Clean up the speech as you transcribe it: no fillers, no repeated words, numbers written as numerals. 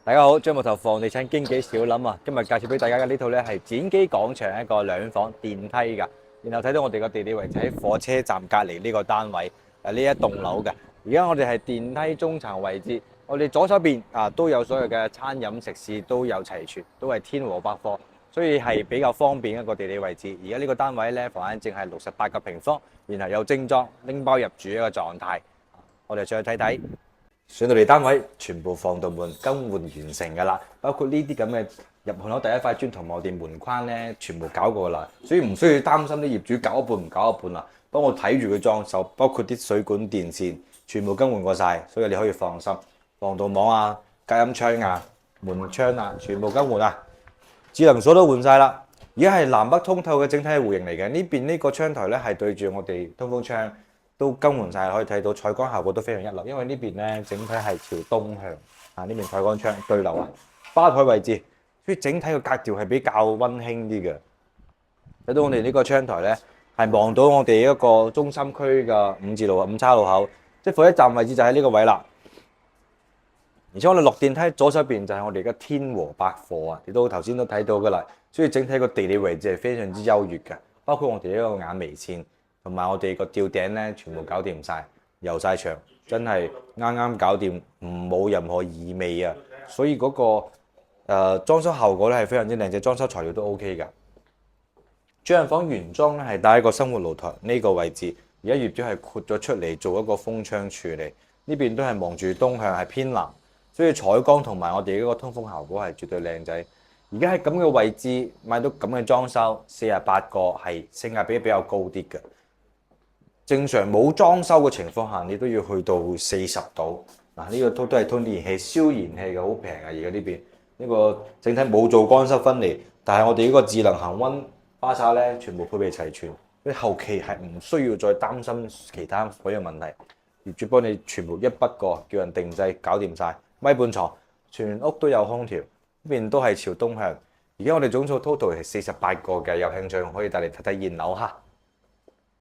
大家好，張木頭房地產經紀小林啊，今日介紹俾大家嘅呢套咧係展基廣場一個兩房電梯㗎，然後睇到我哋個地理位置喺火車站隔離呢個單位，呢一棟樓嘅。而家我哋係電梯中層位置，我哋左手邊都有所有嘅餐飲食肆都有齊全，都係天和百貨，所以係比較方便一個地理位置。而家呢個單位咧房間淨係68個平方，然後有精裝拎包入住一個狀態。我哋上去睇睇。上到嚟單位，全部防盜門更換完成㗎啦，包括呢啲咁嘅入門口第一塊磚同埋我哋門框咧，全部搞過啦，所以唔需要擔心啲業主搞一半唔搞一半啦。幫我睇住佢裝修，包括啲水管電線，全部更換過晒，所以你可以放心。防盜網啊、隔音窗啊、門窗啊，全部更換啊，智能鎖都換晒啦。而家係南北通透嘅整體戶型嚟嘅，呢邊呢個窗台咧係對住我哋通風窗。都更換晒，可以睇到採光效果都非常一流。因為呢邊咧整體係朝東向，呢邊採光窗對流啊，吧台位置，所以整體個格調係比較溫馨啲嘅。睇到我哋呢個窗台咧，係望到我哋一個中心區嘅五叉路口，即係火車站位置就喺呢個位啦。而且我哋落電梯左手邊就係我哋嘅天和百貨啊，你都頭先都睇到㗎啦。所以整體個地理位置係非常之優越嘅，包括我哋呢個眼眉線。同埋我哋個吊頂咧，全部搞掂晒，油晒牆，真係啱啱搞掂，冇任何異味啊！所以嗰個裝修效果咧係非常之靚，隻裝修材料都 OK 㗎。主人房原裝咧係帶一個生活露台呢個位置，而家業主係豁咗出嚟做一個風窗處理，呢邊都係望住東向係偏南，所以採光同埋我哋呢個通風效果係絕對靚仔。而家喺咁嘅位置買到咁嘅裝修，48個係性價比比較高啲嘅。正常冇裝修嘅情況下，你都要去到40度。嗱，呢個都係通電器、燒燃氣嘅，好平啊！而家呢邊呢個整體冇做乾濕分離，但係我哋呢個智能恆溫花灑咧，全部配備齊全。你後期係唔需要再擔心其他所有問題，業主幫你全部一筆過，叫人定製搞掂晒。米半床，全屋都有空調，呢邊都係朝東向。而家我哋總數 total 係48個嘅，有興趣可以帶嚟睇睇現樓哈。